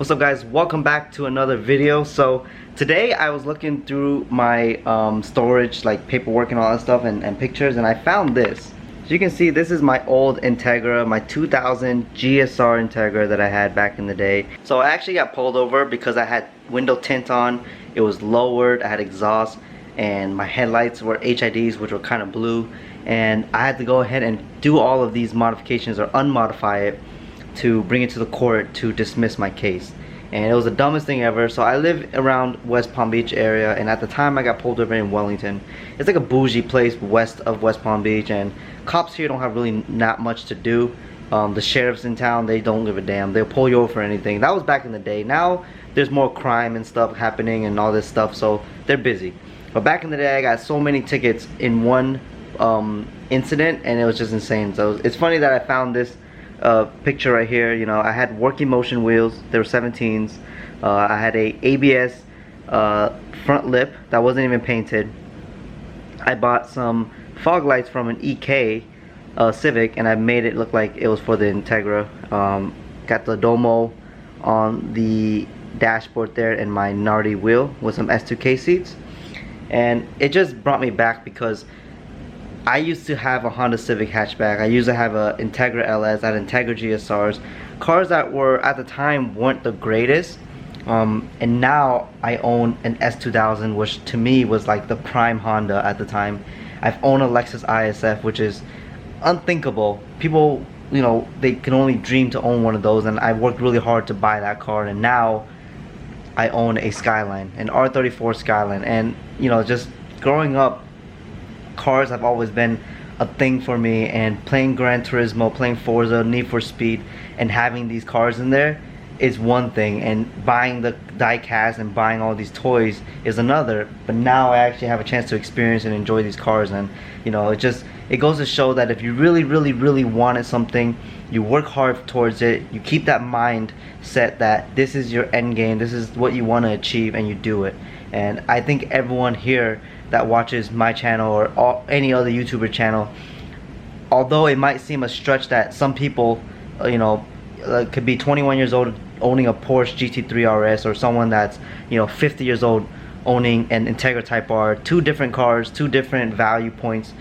What's up guys, welcome back to another video. So today I was looking through my storage, like paperwork and all that stuff, and pictures, and I found this. So you can see this is my old Integra, my 2000 GSR Integra that I had back in the day. So I actually got pulled over because I had window tint on, it was lowered, I had exhaust, and my headlights were HIDs, which were kind of blue, and I had to go ahead and do all of these modifications or unmodify it to bring it to the court to dismiss my case. And it was the dumbest thing ever. So I live around West Palm Beach area, and at the time I got pulled over in Wellington. It's like a bougie place west of West Palm Beach, and cops here don't have really not much to do. The sheriffs in town, they don't give a damn. They'll pull you over for anything. That was back in the day. Now there's more crime and stuff happening and all this stuff, so they're busy. But back in the day I got so many tickets in one incident, and it was just insane. So it's funny that I found this picture right here. You know, I had working motion wheels, they were 17s. I had a ABS front lip that wasn't even painted. I bought some fog lights from an EK Civic, and I made it look like it was for the Integra. Got the Domo on the dashboard there, and my Nardi wheel with some S2K seats. And it just brought me back because I used to have a Honda Civic hatchback. I used to have a Integra LS, I had Integra GSRs, cars that were at the time weren't the greatest. And now I own an S2000, which to me was like the prime Honda at the time. I've owned a Lexus ISF, which is unthinkable. People, you know, they can only dream to own one of those, and I worked really hard to buy that car, and now I own a Skyline, an R34 Skyline. And you know, just growing up, cars have always been a thing for me, and playing Gran Turismo, playing Forza, Need for Speed, and having these cars in there is one thing, and buying the die-cast and buying all these toys is another. But now I actually have a chance to experience and enjoy these cars, and you know, it goes to show that if you really wanted something, you work hard towards it, you keep that mind set that this is your end game, this is what you want to achieve, and you do it. And I think everyone here that watches my channel or any other YouTuber channel, although it might seem a stretch that some people, you know, could be 21 years old owning a Porsche GT3 RS, or someone that's, you know, 50 years old owning an Integra Type R, two different cars, two different value points,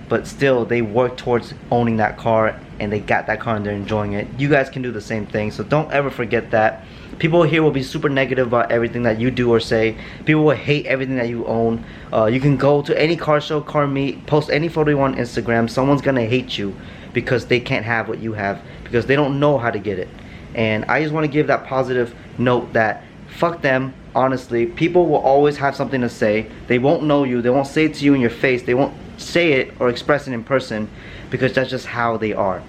but still they work towards owning that car, and they got that car and they're enjoying it. You guys can do the same thing, so don't ever forget that. People here will be super negative about everything that you do or say. People will hate everything that you own. You can go to any car show, car meet, post any photo you want on Instagram. Someone's gonna hate you because they can't have what you have, because they don't know how to get it. And I just want to give that positive note that fuck them. Honestly, people will always have something to say. They won't know you, they won't say it to you in your face, they won't say it or express it in person, because that's just how they are.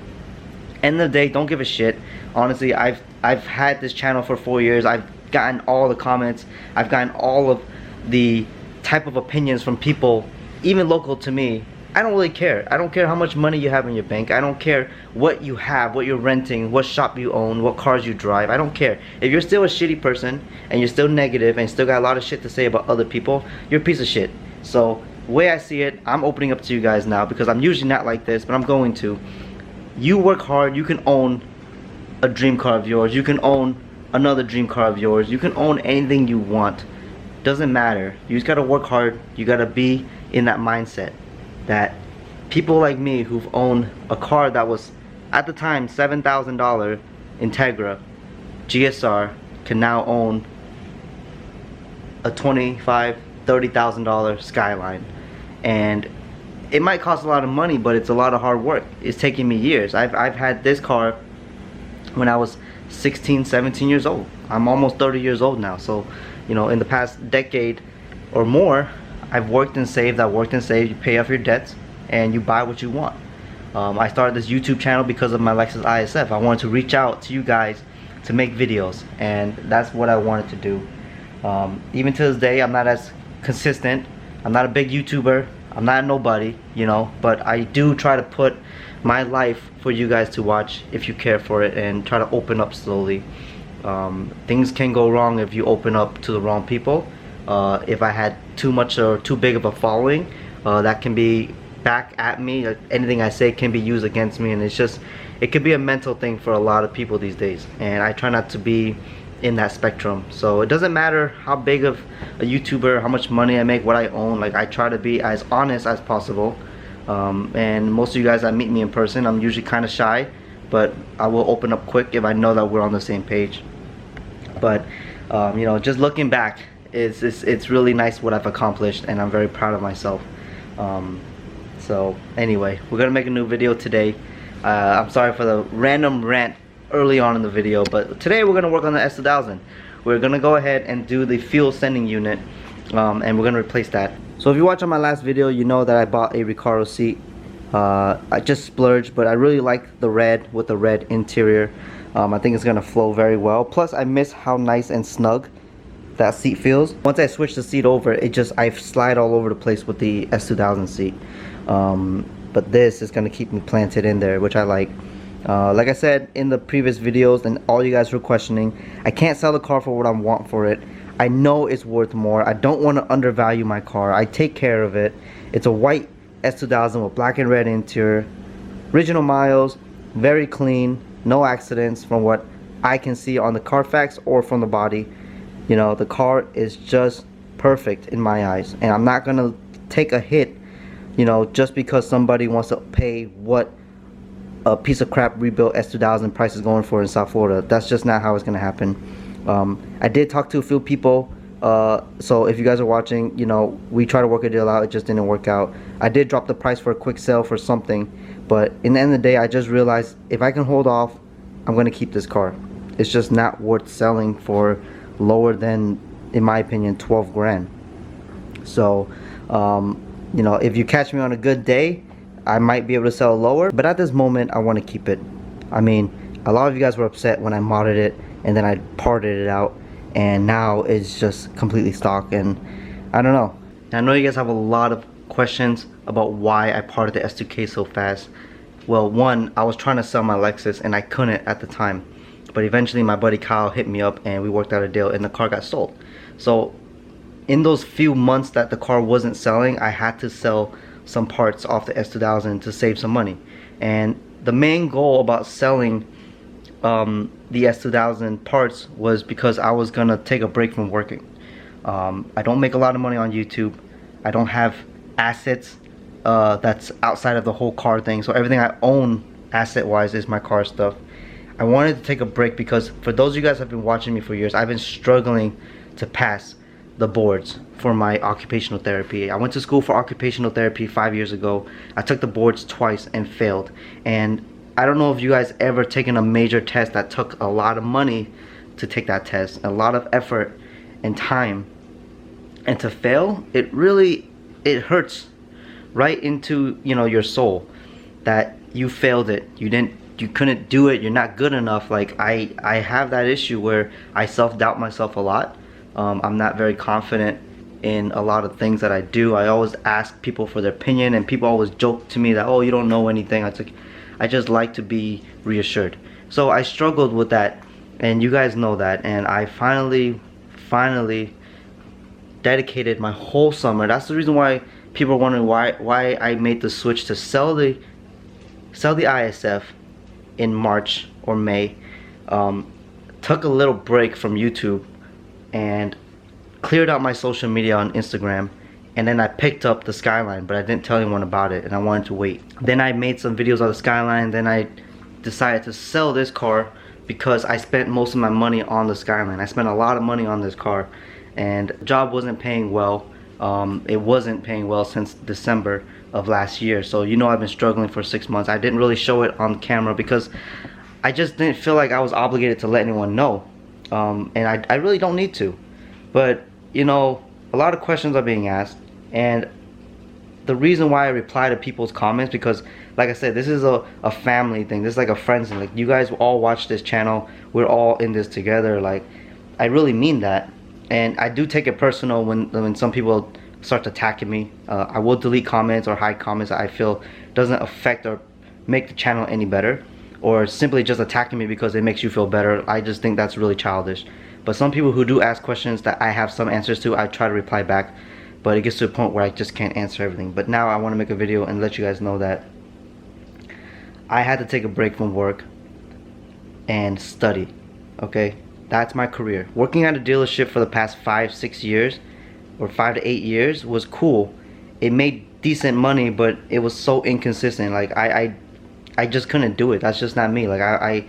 End of the day, don't give a shit. Honestly, I've had this channel for 4 years. I've gotten all the comments, I've gotten all of the type of opinions from people, even local to me. I don't really care. I don't care how much money you have in your bank. I don't care what you have, what you're renting, what shop you own, what cars you drive. I don't care. If you're still a shitty person and you're still negative and still got a lot of shit to say about other people, you're a piece of shit. So the way I see it, I'm opening up to you guys now, because I'm usually not like this, but I'm going to. You work hard, you can own a dream car of yours, you can own another dream car of yours, you can own anything you want. Doesn't matter. You just gotta work hard. You gotta be in that mindset that people like me who've owned a car that was at the time $7,000 Integra GSR can now own a $25,000-$30,000 Skyline. And it might cost a lot of money, but it's a lot of hard work. It's taking me years. I've had this car when I was 16, 17 years old. I'm almost 30 years old now. So, you know, in the past decade or more, I've worked and saved. You pay off your debts and you buy what you want. I started this YouTube channel because of my Lexus ISF. I wanted to reach out to you guys to make videos, and that's what I wanted to do. Even to this day, I'm not as consistent. I'm not a big YouTuber. I'm not a nobody, you know, but I do try to put my life for you guys to watch if you care for it, and try to open up slowly. Things can go wrong if you open up to the wrong people. If I had too much or too big of a following, that can be back at me. Anything I say can be used against me, and it could be a mental thing for a lot of people these days. And I try not to be in that spectrum. So it doesn't matter how big of a YouTuber, how much money I make, what I own. Like, I try to be as honest as possible. And most of you guys that meet me in person, I'm usually kind of shy, but I will open up quick if I know that we're on the same page. But you know, just looking back, it's really nice what I've accomplished, and I'm very proud of myself. So anyway, we're gonna make a new video today. I'm sorry for the random rant early on in the video, but today we're gonna work on the S2000. We're gonna go ahead and do the fuel sending unit, and we're gonna replace that. So if you watch on my last video, you know that I bought a Recaro seat. I just splurged, but I really like the red with the red interior. I think it's gonna flow very well. Plus, I miss how nice and snug that seat feels. Once I switch the seat over, I slide all over the place with the S2000 seat. But this is gonna keep me planted in there, which I like. Like I said in the previous videos, and all you guys were questioning, I can't sell the car for what I want for it. I know it's worth more. I don't want to undervalue my car. I take care of it. It's a white S2000 with black and red interior, original miles, very clean, no accidents from what I can see on the Carfax or from the body. You know, the car is just perfect in my eyes, and I'm not gonna take a hit, you know, just because somebody wants to pay what a piece of crap rebuilt S2000 price is going for in South Florida. That's just not how it's gonna happen. I did talk to a few people, so if you guys are watching, you know, we tried to work a deal out. It just didn't work out. I did drop the price for a quick sale for something, but in the end of the day, I just realized if I can hold off, I'm gonna keep this car. It's just not worth selling for lower than, in my opinion, 12 grand. So you know, if you catch me on a good day, I might be able to sell lower, but at this moment I want to keep it. I mean, a lot of you guys were upset when I modded it and then I parted it out, and now it's just completely stock, and I don't know. I know you guys have a lot of questions about why I parted the S2K so fast. Well, one, I was trying to sell my Lexus and I couldn't at the time, but eventually my buddy Kyle hit me up and we worked out a deal and the car got sold. So in those few months that the car wasn't selling, I had to sell some parts off the S2000 to save some money. And the main goal about selling the S2000 parts was because I was gonna take a break from working. I don't make a lot of money on YouTube. I don't have assets that's outside of the whole car thing, so everything I own asset wise is my car stuff. I wanted to take a break because for those of you guys who have been watching me for years, I've been struggling to pass the boards for my occupational therapy. I went to school for occupational therapy 5 years ago. I took the boards twice and failed. And I don't know if you guys ever taken a major test that took a lot of money to take that test, a lot of effort and time, and to fail, it hurts right into, you know, your soul that you failed it. You couldn't do it. You're not good enough. Like I have that issue where I self-doubt myself a lot. I'm not very confident in a lot of things that I do. I always ask people for their opinion, and people always joke to me that, oh, you don't know anything. I just like to be reassured. So I struggled with that, and you guys know that, and I finally dedicated my whole summer. That's the reason why people are wondering why I made the switch to sell the ISF in March or May. Took a little break from YouTube and cleared out my social media on Instagram, and then I picked up the Skyline, but I didn't tell anyone about it and I wanted to wait. Then I made some videos on the Skyline, then I decided to sell this car because I spent most of my money on the Skyline. I spent a lot of money on this car, and the job wasn't paying well. It wasn't paying well since December of last year, so you know I've been struggling for 6 months. I didn't really show it on camera because I just didn't feel like I was obligated to let anyone know. And I really don't need to, but you know, a lot of questions are being asked, and the reason why I reply to people's comments, because like I said, this is a family thing. This is like a friends thing. Like, you guys all watch this channel, we're all in this together. Like, I really mean that, and I do take it personal when some people start attacking me. I will delete comments or hide comments that I feel doesn't affect or make the channel any better, or simply just attacking me because it makes you feel better. I just think that's really childish. But some people who do ask questions that I have some answers to, I try to reply back, but it gets to a point where I just can't answer everything. But now I want to make a video and let you guys know that I had to take a break from work and study, okay? That's my career. Working at a dealership for the past 5-6 years, or 5 to 8 years, was cool. It made decent money, but it was so inconsistent. Like I just couldn't do it. That's just not me. Like I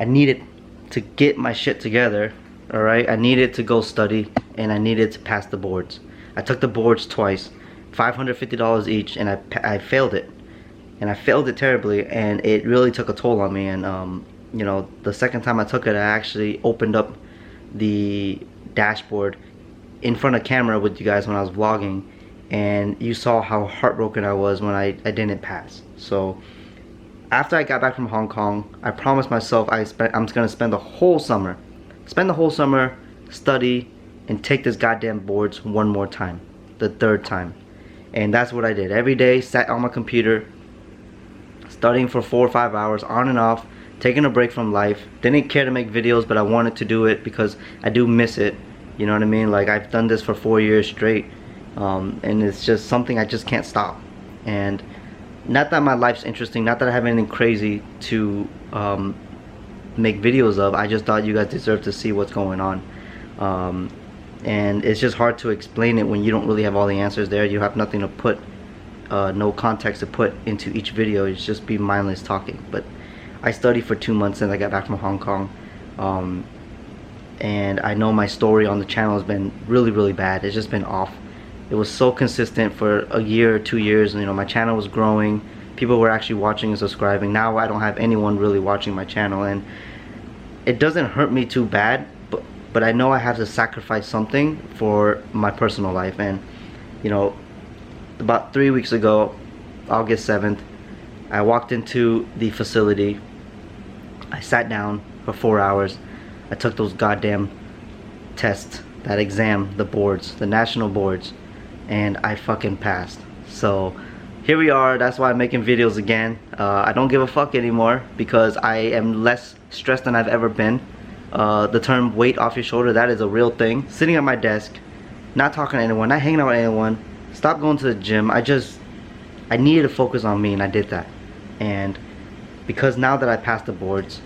needed to get my shit together. All right, I needed to go study, and I needed to pass the boards. I took the boards twice, $550 each, and I failed it, and I failed it terribly, and it really took a toll on me. And you know, the second time I took it, I actually opened up the dashboard in front of camera with you guys when I was vlogging, and you saw how heartbroken I was when I didn't pass. So after I got back from Hong Kong, I promised myself I'm gonna spend the whole summer, study, and take this goddamn boards one more time, the third time. And that's what I did. Every day, sat on my computer, studying for 4 or 5 hours, on and off, taking a break from life. Didn't care to make videos, but I wanted to do it because I do miss it. You know what I mean? Like, I've done this for 4 years straight, and it's just something I just can't stop. And not that my life's interesting, not that I have anything crazy to make videos of. I just thought you guys deserve to see what's going on. And it's just hard to explain it when you don't really have all the answers there. You have nothing to put, no context to put into each video. It's just be mindless talking. But I studied for 2 months since I got back from Hong Kong, and I know my story on the channel has been really bad. It's just been off. It was so consistent for a year or 2 years, and you know, my channel was growing. People were actually watching and subscribing. Now I don't have anyone really watching my channel, and it doesn't hurt me too bad, but I know I have to sacrifice something for my personal life. And you know, about 3 weeks ago, August 7th, I walked into the facility. I sat down for 4 hours. I took those goddamn tests, that exam, the boards, the national boards, and I fucking passed. So here we are. That's why I'm making videos again. I don't give a fuck anymore because I am less stressed than I've ever been. The term weight off your shoulder, that is a real thing. Sitting at my desk, not talking to anyone, not hanging out with anyone, stop going to the gym. I needed to focus on me, and I did that. And because now that I passed the boards,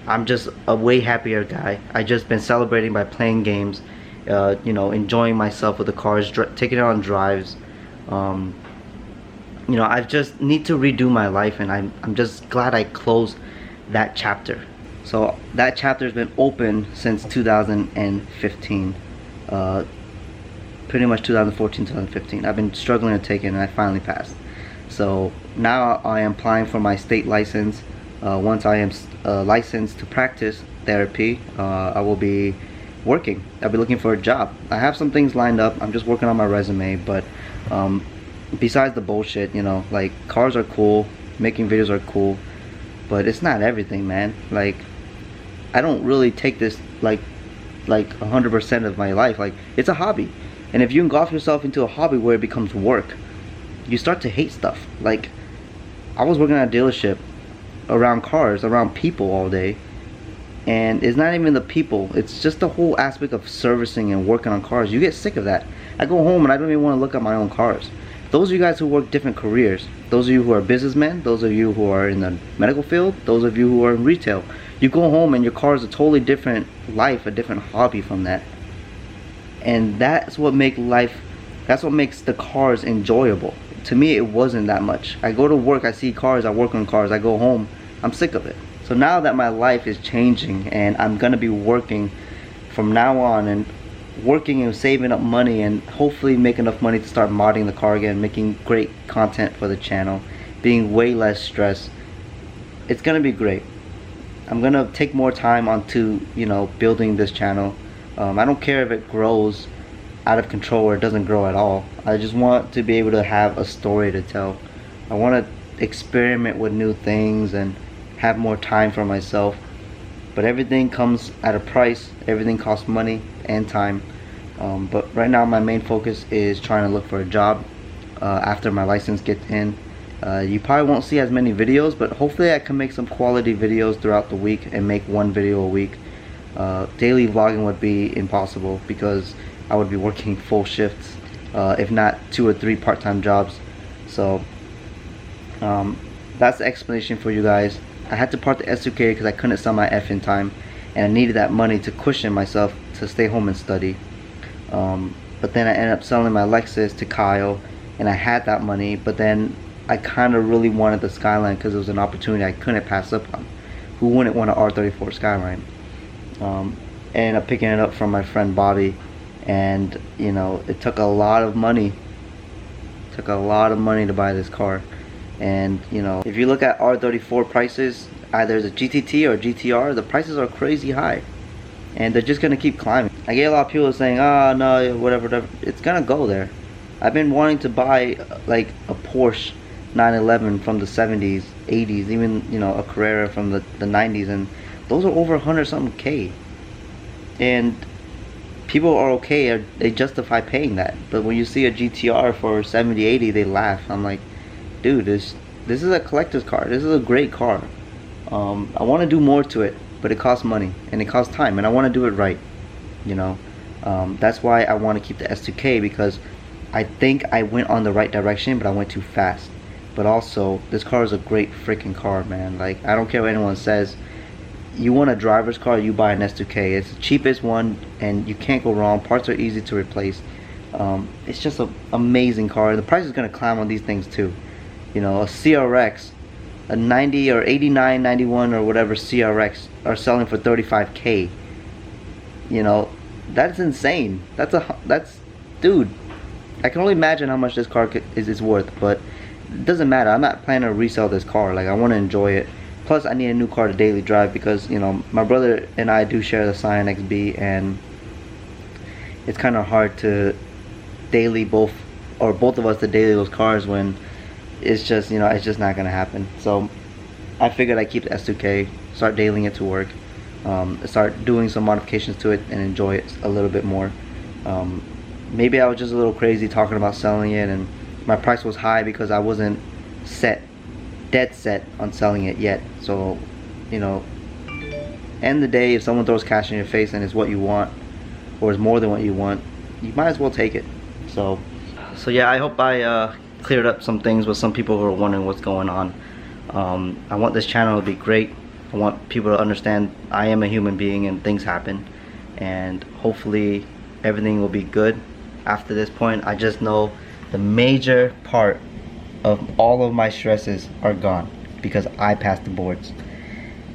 I'm just a way happier guy. I just been celebrating by playing games, you know, enjoying myself with the cars, taking it on drives. You know, I just need to redo my life, and I'm just glad I closed that chapter. So that chapter has been open since 2015, pretty much 2014, 2015. I've been struggling to take it, and I finally passed. So now I am applying for my state license. Once I am licensed to practice therapy, I will be working. I'll be looking for a job. I have some things lined up. I'm just working on my resume, but besides the bullshit, you know, like, cars are cool, making videos are cool, but it's not everything, man. Like, I don't really take this like 100% of my life. Like, it's a hobby, and if you engulf yourself into a hobby where it becomes work, you start to hate stuff. Like, I was working at a dealership around cars, around people all day, and it's not even the people, it's just the whole aspect of servicing and working on cars. You get sick of that. I go home and I don't even want to look at my own cars. Those of you guys who work different careers, those of you who are businessmen, those of you who are in the medical field, those of you who are in retail, you go home and your car is a totally different life, a different hobby from that. And that's what makes the cars enjoyable. To me, it wasn't that much. I go to work, I see cars, I work on cars, I go home, I'm sick of it. So now that my life is changing, and I'm gonna be working from now on, and working and saving up money, and hopefully make enough money to start modding the car again, making great content for the channel, being way less stressed. It's gonna be great. I'm gonna take more time onto, you know, building this channel. I don't care if it grows out of control or it doesn't grow at all. I just want to be able to have a story to tell. I want to experiment with new things and have more time for myself, but everything comes at a price. Everything costs money and time. But right now my main focus is trying to look for a job after my license gets in. You probably won't see as many videos, but hopefully I can make some quality videos throughout the week and make one video a week. Daily vlogging would be impossible because I would be working full shifts, if not 2 or 3 part-time jobs. So that's the explanation for you guys. I had to part the S2K because I couldn't sell my F in time, and I needed that money to cushion myself to stay home and study. But then I ended up selling my Lexus to Kyle, and I had that money, but then I kind of really wanted the Skyline because it was an opportunity I couldn't pass up on. Who wouldn't want an R34 Skyline? Ended up picking it up from my friend Bobby, and you know, it took a lot of money. Took a lot of money to buy this car. And you know, if you look at R34 prices, either the GTT or GTR, the prices are crazy high, and they're just gonna keep climbing. I get a lot of people saying, "Ah, no, whatever." It's gonna go there. I've been wanting to buy like a Porsche 911 from the 70s, 80s, even, you know, a Carrera from the 90s, and those are over 100 something K. And people are okay, they justify paying that. But when you see a GTR for 70, 80, they laugh. I'm like, dude, this is a collector's car. This is a great car. I want to do more to it, but it costs money and it costs time, and I want to do it right, you know. That's why I want to keep the S2K, because I think I went on the right direction, but I went too fast. But also, this car is a great freaking car, man. Like, I don't care what anyone says. You want a driver's car, you buy an S2K. It's the cheapest one, and you can't go wrong. Parts are easy to replace. It's just an amazing car. The price is going to climb on these things too. You know, a CRX, a 90 or 89, 91 or whatever CRX are selling for 35K. You know, that's insane. That's, dude, I can only imagine how much this car is worth, but it doesn't matter. I'm not planning to resell this car. Like, I want to enjoy it. Plus, I need a new car to daily drive because, you know, my brother and I do share the Scion XB, and it's kind of hard to daily both of us to daily those cars when it's just, you know, it's just not gonna happen. So I figured I'd keep the S2K, start dailying it to work, start doing some modifications to it, and enjoy it a little bit more. Maybe I was just a little crazy talking about selling it, and my price was high because I wasn't dead set on selling it yet. So, you know, end of the day, if someone throws cash in your face and it's what you want, or is more than what you want, you might as well take it. So yeah, I hope I cleared up some things with some people who are wondering what's going on. I want this channel to be great. I want people to understand I am a human being and things happen, and hopefully everything will be good after this point. I just know the major part of all of my stresses are gone because I passed the boards,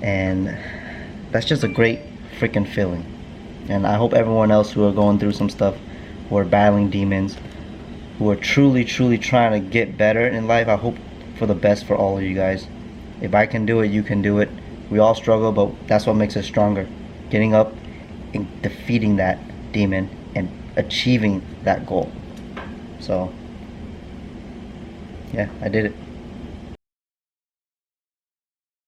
and that's just a great freaking feeling. And I hope everyone else who are going through some stuff, who are battling demons, who are truly trying to get better in life, I hope for the best for all of you guys. If I can do it, you can do it. We all struggle, but that's what makes us stronger. Getting up and defeating that demon and achieving that goal. So yeah, I did it.